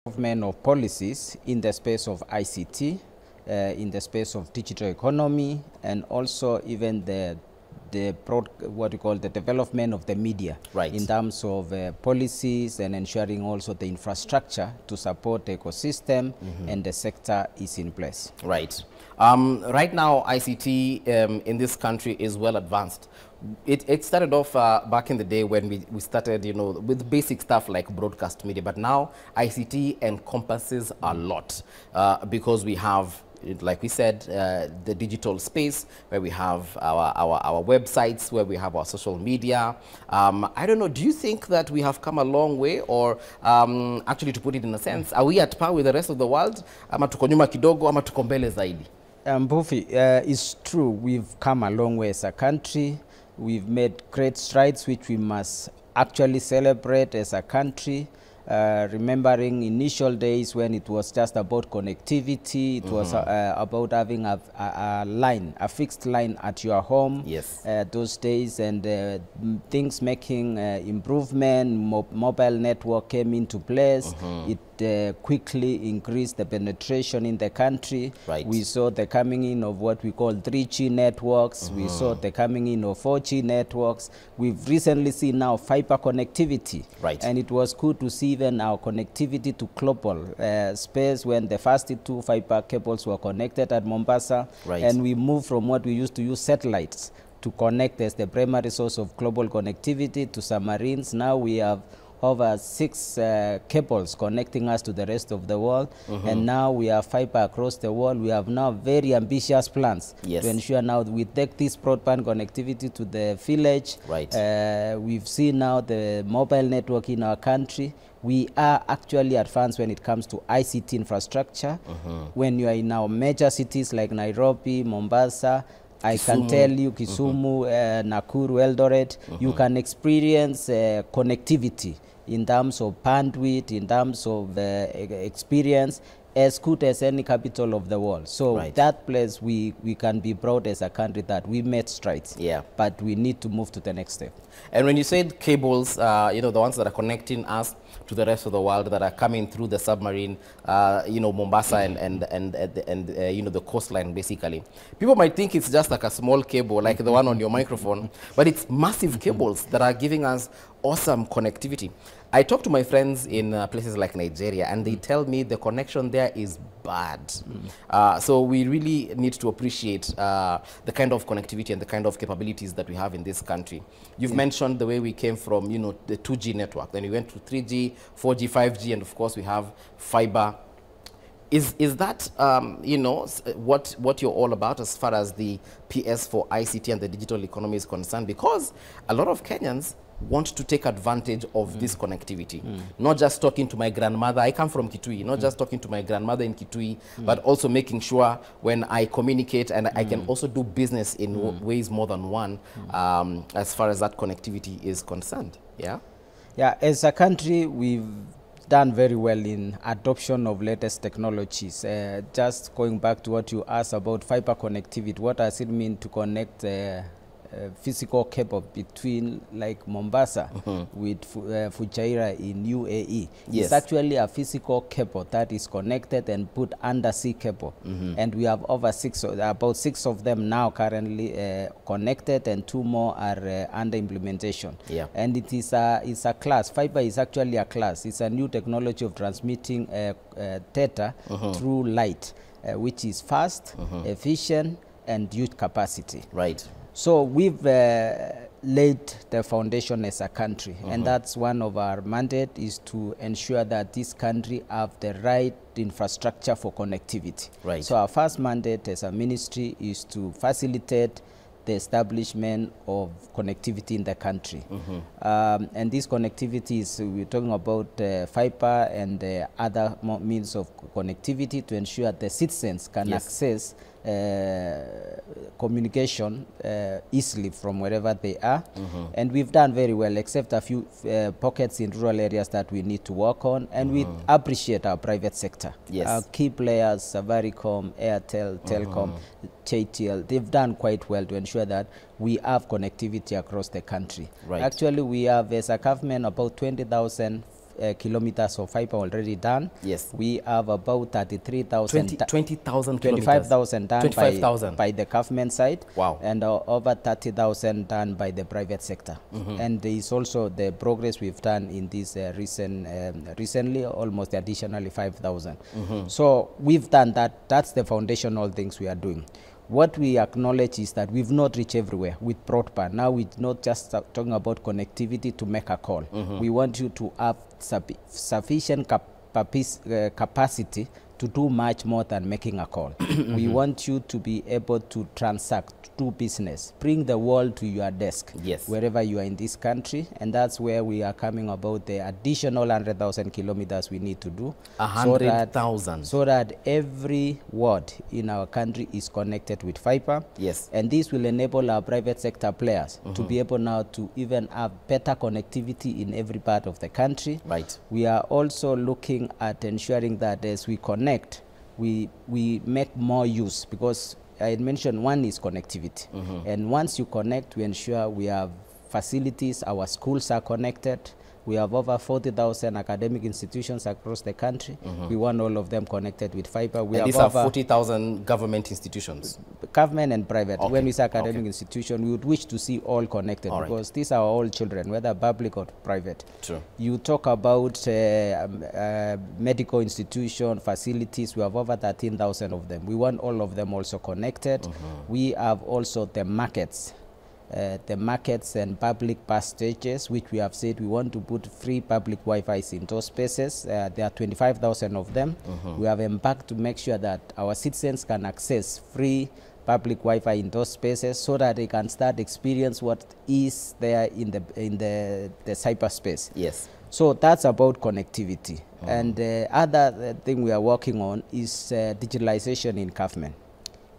Development of policies in the space of ICT, in the space of digital economy, and also even what you call the development of the media, Right. in terms of policies and ensuring also the infrastructure to support the ecosystem and the sector is in place. Right. Right now, ICT in this country is well advanced. It started off back in the day when we started, with basic stuff like broadcast media. But now ICT encompasses a lot because we have, like we said, the digital space where we have our websites, where we have our social media. I don't know, do you think that we have come a long way, or actually, to put it in a sense, are we at par with the rest of the world? Ama tuko nyuma kidogo, ama tuko mbele zaidi? Mbuvi, it's true, we've come a long way as a country. We've made great strides which we must actually celebrate as a country. Remembering initial days when it was just about connectivity, it was about having a fixed line at your home. Yes. Those days, and things making improvement, mobile network came into place. It quickly increased the penetration in the country. Right. We saw the coming in of what we call 3G networks. We saw the coming in of 4G networks. We've recently seen now fiber connectivity. Right. And it was good to see even our connectivity to global space when the first 2 fiber cables were connected at Mombasa. Right. And we moved from what we used to use satellites to connect as the primary source of global connectivity to submarines. Now we have over 6 cables connecting us to the rest of the world, and now we have fiber across the world. We have now very ambitious plans Yes. to ensure now that we take this broadband connectivity to the village. Right. We've seen now the mobile network in our country. We are actually advanced when it comes to ICT infrastructure. When you are in our major cities like Nairobi, Mombasa, I can tell you Kisumu, Nakuru, Eldoret, you can experience connectivity in terms of bandwidth, in terms of experience, as good as any capital of the world. So Right. that place we can be proud as a country that we made strides. Yeah. But we need to move to the next step. And when you said cables, the ones that are connecting us to the rest of the world, that are coming through the submarine, Mombasa and the coastline, basically. People might think it's just like a small cable, like the one on your microphone, but it's massive cables that are giving us awesome connectivity. I talk to my friends in places like Nigeria, and they tell me the connection there is bad. So we really need to appreciate the kind of connectivity and the kind of capabilities that we have in this country. You've mentioned the way we came from, the 2G network. Then we went to 3G, 4G, 5G, and of course we have fiber. Is that, what you're all about as far as the PS for ICT and the digital economy is concerned? Because a lot of Kenyans want to take advantage of this connectivity. Not just talking to my grandmother, I come from Kitui, not just talking to my grandmother in Kitui, but also making sure when I communicate and I can also do business in ways more than one, as far as that connectivity is concerned. Yeah? Yeah, as a country, we've done very well in adoption of latest technologies. Just going back to what you asked about fiber connectivity, what does it mean to connect physical cable between like Mombasa with Fujairah in UAE? Yes. It's actually a physical cable that is connected and put undersea cable. And we have over about 6 of them now currently connected, and 2 more are under implementation. Yeah. And it is it's a class. Fiber is actually a class. It's a new technology of transmitting data through light, which is fast, efficient, and huge capacity. Right. So we've laid the foundation as a country, and that's one of our mandate, is to ensure that this country have the right infrastructure for connectivity. Right. So our first mandate as a ministry is to facilitate the establishment of connectivity in the country. And this connectivity is, we're talking about fiber and other means of connectivity to ensure the citizens can access communication easily from wherever they are. And we've done very well, except a few pockets in rural areas that we need to work on. And we appreciate our private sector. Yes. Our key players, Safaricom, Airtel, Telcom, JTL, they've done quite well to ensure that we have connectivity across the country. Right. Actually, we have, as a government, about 20,000 kilometers of fiber already done. Yes. We have about 33,000. 20,000 kilometers. 25,000 done 25,000 by the government side. Wow. And over 30,000 done by the private sector. And there is also the progress we've done in this recently, almost additionally 5,000. So we've done that. That's the foundational things we are doing. What we acknowledge is that we've not reached everywhere with broadband. Now we're not just talking about connectivity to make a call. We want you to have sufficient capacity to do much more than making a call. We want you to be able to transact, do business, bring the world to your desk, yes, wherever you are in this country. And that's where we are coming about the additional 100,000 kilometers we need to do. 100,000. So that every ward in our country is connected with fiber. Yes. And this will enable our private sector players to be able now to even have better connectivity in every part of the country. Right. We are also looking at ensuring that as we connect, we make more use, because I had mentioned one is connectivity. And once you connect, we ensure we have facilities, our schools are connected. We have over 40,000 academic institutions across the country. We want all of them connected with fiber. We and have these are 40,000 government institutions? Government and private. Okay. When we say academic institution, we would wish to see all connected, all because these are all children, whether public or private. True. You talk about medical institution, facilities, we have over 13,000 of them. We want all of them also connected. We have also the markets. The markets and public bus stages, which we have said we want to put free public Wi-Fi in those spaces. There are 25,000 of them. We have embarked to make sure that our citizens can access free public Wi-Fi in those spaces, so that they can start experience what is there in the cyberspace. Yes. So that's about connectivity. And the other thing we are working on is digitalization in government,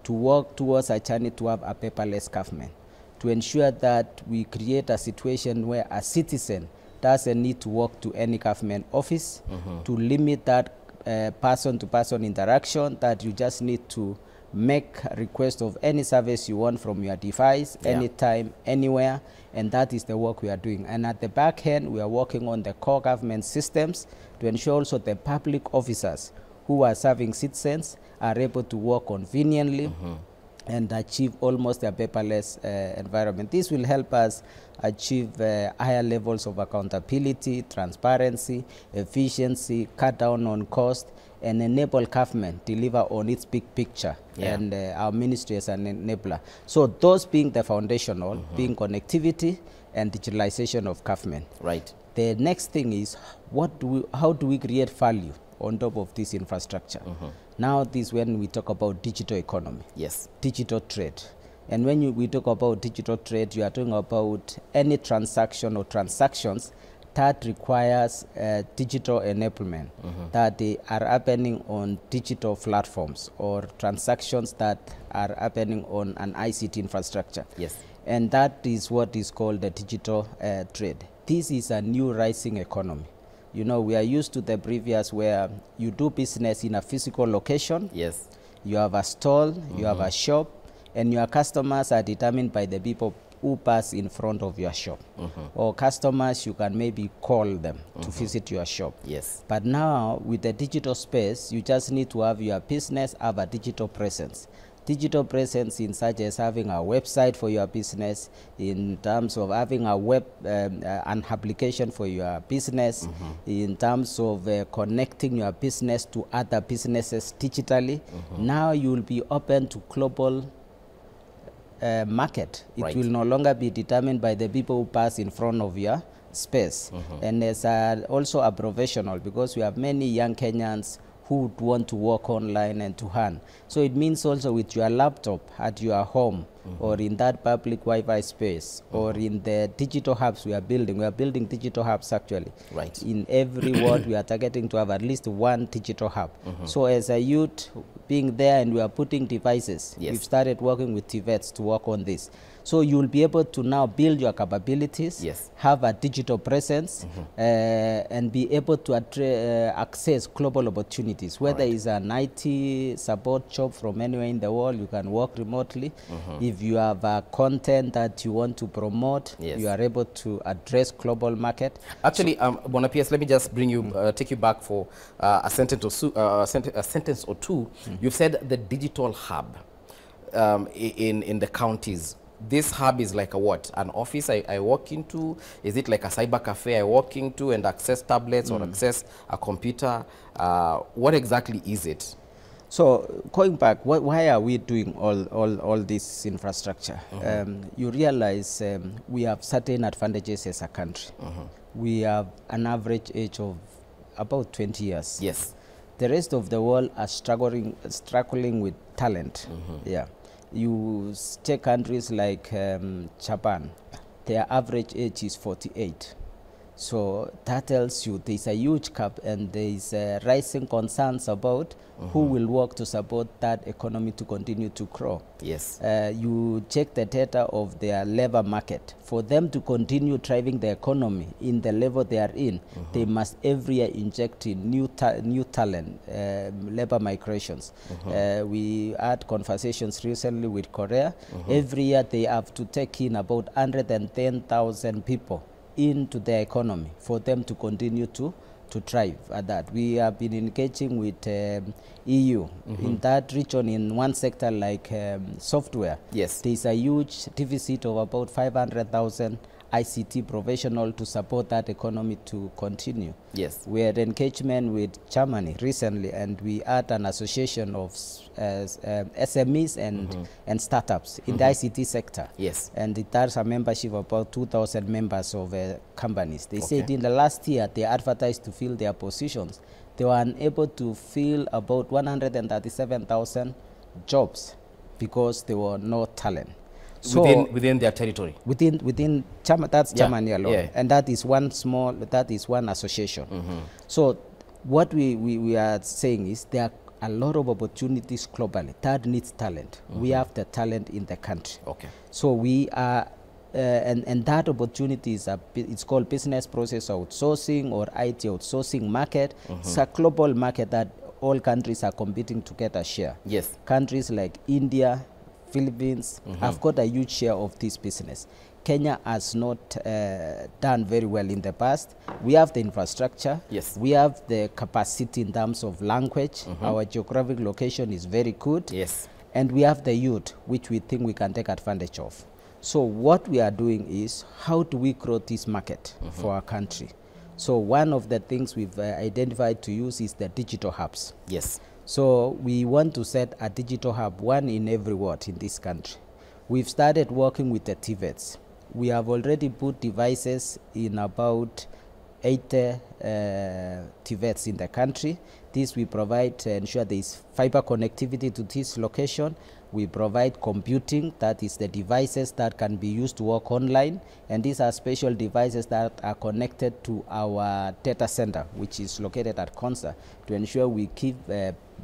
to work towards a journey to have a paperless government, to ensure that we create a situation where a citizen doesn't need to walk to any government office, to limit that person-to-person interaction, that you just need to make a request of any service you want from your device, anytime, anywhere, and that is the work we are doing. And at the back end, we are working on the core government systems to ensure also the public officers who are serving citizens are able to work conveniently and achieve almost a paperless environment. This will help us achieve higher levels of accountability, transparency, efficiency, cut down on cost, and enable government deliver on its big picture, and our ministry as an enabler. So those being the foundational, being connectivity and digitalization of government. Right. The next thing is, how do we create value on top of this infrastructure? Now this when we talk about digital economy. Yes. Digital trade. And when we talk about digital trade, you are talking about any transaction or transactions that requires digital enablement, that they are happening on digital platforms, or transactions that are happening on an ICT infrastructure. Yes. And that is what is called the digital trade. This is a new rising economy. You know, we are used to the previous where you do business in a physical location. Yes. You have a stall, you have a shop, and your customers are determined by the people who pass in front of your shop. Or customers, you can maybe call them to visit your shop. Yes. But now, with the digital space, you just need to have your business have a digital presence. Digital presence in such as having a website for your business, in terms of having a web an application for your business, in terms of connecting your business to other businesses digitally. Now you will be open to global market. It will no longer be determined by the people who pass in front of your space. And there's also a professional, because we have many young Kenyans who would want to work online and to earn. So it means also with your laptop at your home, or in that public Wi-Fi space, or in the digital hubs we are building digital hubs actually. Right. In every ward we are targeting to have at least one digital hub. So as a youth being there, and we are putting devices, we've started working with TVETs to work on this. So you will be able to now build your capabilities, have a digital presence, and be able to access global opportunities. Whether it's an IT support job from anywhere in the world, you can work remotely. If you have content that you want to promote, Yes. you are able to address global market. Actually, Bona PS, let me just bring you, take you back for a sentence or two. You've said the digital hub in the counties. This hub is like a what? An office I walk into? Is it like a cyber cafe I walk into and access tablets or access a computer? What exactly is it? So going back, why are we doing all this infrastructure? You realize we have certain advantages as a country. We have an average age of about 20 years. Yes. The rest of the world are struggling with talent. Yeah. You take countries like Japan, their average age is 48. So that tells you there's a huge gap, and there's rising concerns about who will work to support that economy to continue to grow. Yes. You check the data of their labor market. For them to continue driving the economy in the level they are in, they must every year inject in new talent, labor migrations. We had conversations recently with Korea. Every year they have to take in about 110,000 people into the economy for them to continue to thrive at that. We have been engaging with EU in that region in one sector like software. Yes. There is a huge deficit of about 500,000 ICT professional to support that economy to continue. Yes. We had engagement with Germany recently, and we had an association of SMEs and startups in the ICT sector. Yes. And it has a membership of about 2,000 members of companies. They said in the last year they advertised to fill their positions. They were unable to fill about 137,000 jobs because there were no talent. So within their territory. Within that's Germany alone, and that is one association. So what we are saying is there are a lot of opportunities globally that needs talent. We have the talent in the country. Okay. So we are and that opportunity is it's called business process outsourcing or IT outsourcing market. It's a global market that all countries are competing to get a share. Yes. Countries like India, Philippines have got a huge share of this business. Kenya has not done very well in the past. We have the infrastructure. Yes. We have the capacity in terms of language. Our geographic location is very good. Yes. And we have the youth, which we think we can take advantage of. So what we are doing is, how do we grow this market for our country? So one of the things we've identified to use is the digital hubs. Yes. So we want to set a digital hub, one in every ward in this country. We've started working with the TVETs. We have already put devices in about 80 TVETs in the country. This we provide to ensure there is fiber connectivity to this location. We provide computing, that is the devices that can be used to work online, and these are special devices that are connected to our data center, which is located at Konza, to ensure we keep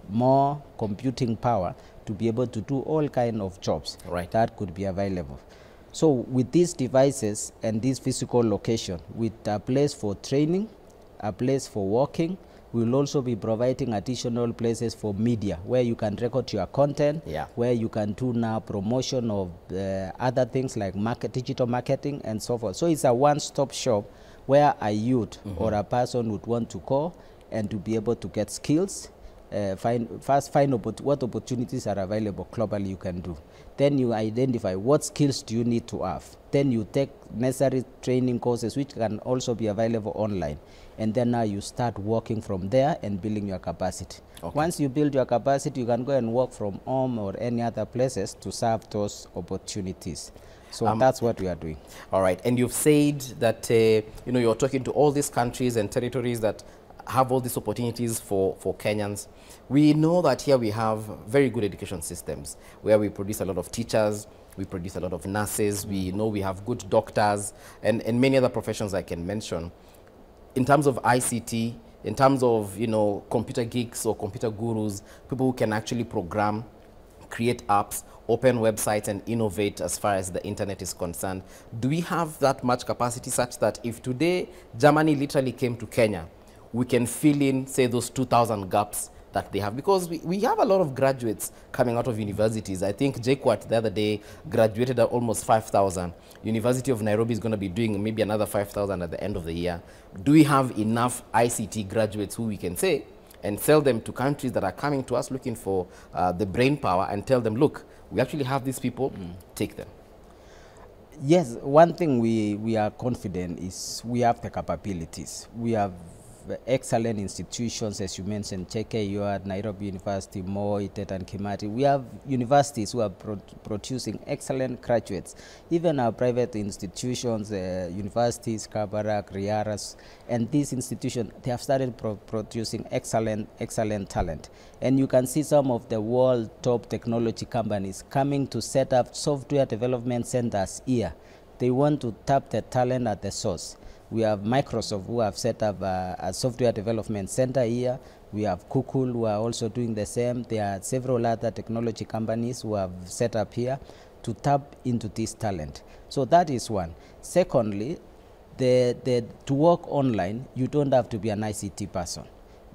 more computing power to be able to do all kinds of jobs that could be available. So with these devices and this physical location, with a place for training, a place for working, we will also be providing additional places for media where you can record your content, where you can do now promotion of other things like digital marketing and so forth. So it's a one-stop shop where a youth or a person would want to go and to be able to get skills, find what opportunities are available globally you can do. Then you identify what skills do you need to have. Then you take necessary training courses which can also be available online. And then now you start working from there and building your capacity. Once you build your capacity, you can go and work from home or any other places to serve those opportunities. So that's what we are doing. All right. And you've said that you're talking to all these countries and territories that have all these opportunities for Kenyans. We know that here we have very good education systems where we produce a lot of teachers, we produce a lot of nurses, we know we have good doctors, and many other professions I can mention. In terms of ICT, in terms of computer geeks or computer gurus, people who can actually program, create apps, open websites, and innovate as far as the internet is concerned, do we have that much capacity such that if today Germany literally came to Kenya, we can fill in, say, those 2,000 gaps that they have? Because we have a lot of graduates coming out of universities. I think JKUAT the other day graduated at almost 5,000. University of Nairobi is going to be doing maybe another 5,000 at the end of the year. Do we have enough ICT graduates who we can say and sell them to countries that are coming to us looking for the brain power and tell them, look, we actually have these people, take them? Yes, one thing we are confident is we have the capabilities. We have excellent institutions, as you mentioned, JKUAT, Nairobi University, Moi, and Kimathi. We have universities who are producing excellent graduates. Even our private institutions, universities, Kabarak, Riaras, and these institutions, they have started producing excellent talent. And you can see some of the world top technology companies coming to set up software development centers here. They want to tap the talent at the source. We have Microsoft, who have set up a software development center here. We have Google, who are also doing the same. There are several other technology companies who have set up here to tap into this talent. So that is one. Secondly, to work online, you don't have to be an ICT person.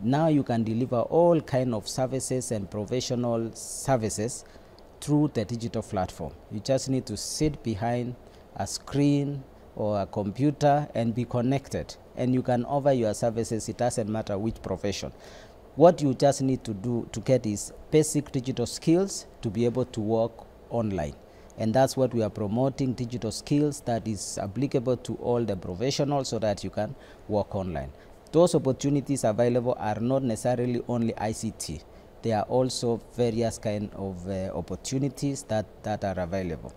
Now you can deliver all kind of services and professional services through the digital platform. You just need to sit behind a screen or a computer and be connected, and you can offer your services. It doesn't matter which profession. What you just need to do to get is basic digital skills to be able to work online, and that's what we are promoting, digital skills that is applicable to all the professionals so that you can work online. Those opportunities available are not necessarily only ICT. There are also various kind of opportunities that are available.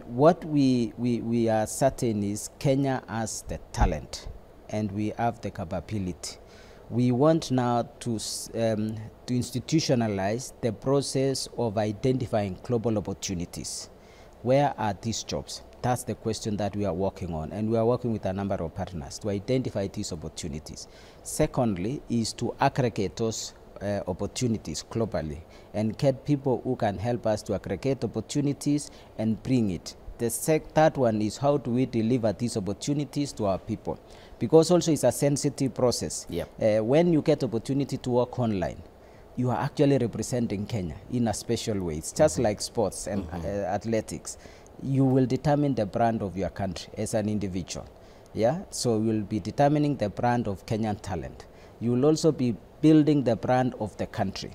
What we are certain is Kenya has the talent and we have the capability. We want now to institutionalize the process of identifying global opportunities. Where are these jobs? That's the question that we are working on, and we are working with a number of partners to identify these opportunities. Secondly is to aggregate those opportunities globally and get people who can help us to aggregate opportunities and bring it. The third one is how do we deliver these opportunities to our people, because also it's a sensitive process. When you get opportunity to work online, you are actually representing Kenya in a special way. It's just like sports and athletics. You will determine the brand of your country as an individual. So you'll be determining the brand of Kenyan talent. You will also be building the brand of the country.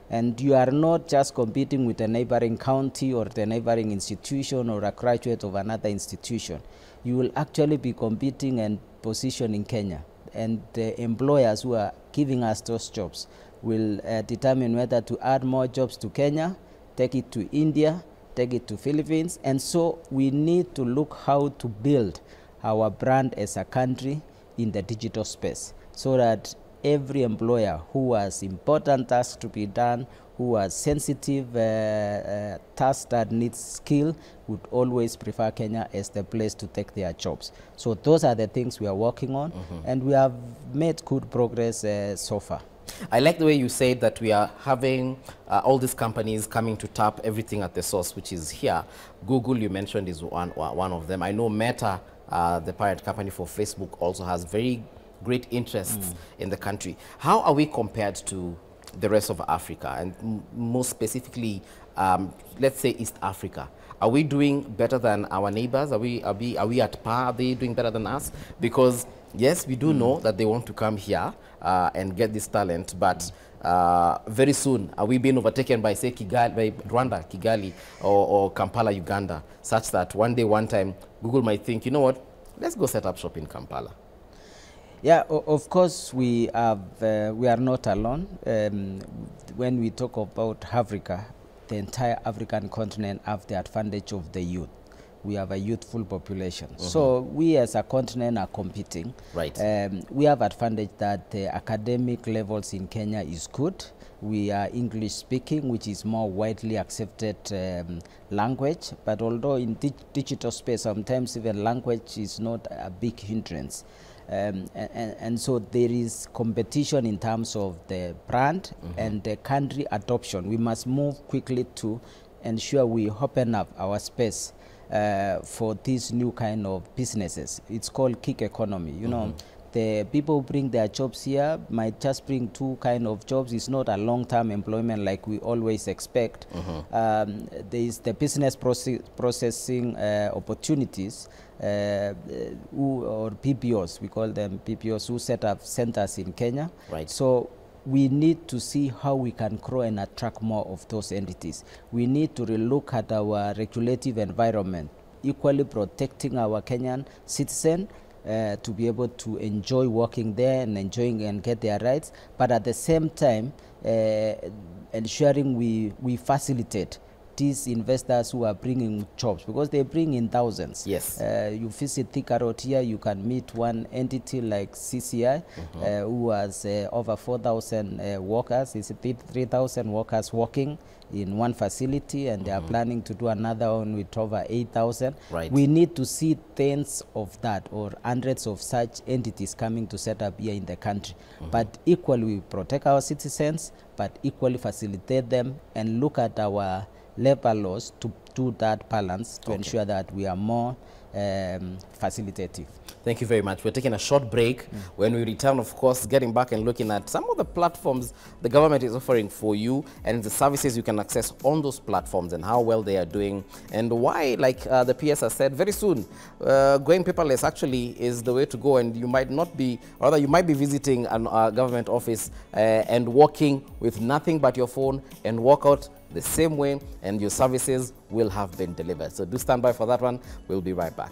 And you are not just competing with a neighboring county or the neighboring institution or a graduate of another institution. You will actually be competing and positioning Kenya. And the employers who are giving us those jobs will determine whether to add more jobs to Kenya, take it to India, take it to Philippines. And so we need to look how to build our brand as a country in the digital space, so that every employer who has important tasks to be done, who has sensitive tasks that need skill, would always prefer Kenya as the place to take their jobs. So those are the things we are working on, and we have made good progress so far. I like the way you said that we are having all these companies coming to tap everything at the source, which is here. Google, you mentioned, is one of them. I know Meta, the parent company for Facebook, also has very great interests in the country. How are we compared to the rest of Africa, and more specifically, let's say East Africa? Are we doing better than our neighbors? Are we at par? Are they doing better than us? Because yes, we do know that they want to come here and get this talent, but very soon are we being overtaken by, say, Kigali, by Rwanda, Kigali, or Kampala, Uganda, such that one day, one time, Google might think, you know what, let's go set up shop in Kampala. Yeah, of course we are not alone. When we talk about Africa, the entire African continent have the advantage of the youth. We have a youthful population. So we as a continent are competing. Right. We have advantage that the academic levels in Kenya is good. We are English speaking, which is more widely accepted language. But although in digital space, sometimes even language is not a big hindrance. And so there is competition in terms of the brand and the country adoption. We must move quickly to ensure we open up our space for these new kind of businesses. It's called gig economy. You know, The people who bring their jobs here might just bring two kind of jobs. It's not a long-term employment like we always expect. There is the business processing opportunities, or PPOs, we call them PPOs, who set up centers in Kenya. Right. So we need to see how we can grow and attract more of those entities. We need to relook at our regulative environment, equally protecting our Kenyan citizen to be able to enjoy working there and enjoying and get their rights, but at the same time ensuring we facilitate these investors who are bringing jobs, because they bring in thousands. Yes. You visit Thika Road here, you can meet one entity like CCI, who has over 4,000 workers. It's 3,000 workers working in one facility, and they are planning to do another one with over 8,000. Right. We need to see tens of that or hundreds of such entities coming to set up here in the country. But equally, we protect our citizens, but equally facilitate them and look at our labor laws to do that balance to ensure that we are more facilitative. Thank you very much. We're taking a short break. When we return, of course, getting back and looking at some of the platforms the government is offering for you and the services you can access on those platforms and how well they are doing, and why, like the PS has said, very soon going paperless actually is the way to go, and you might not be, or rather you might be visiting a government office and working with nothing but your phone and walk out the same way, and your services will have been delivered. So do stand by for that one. We'll be right back.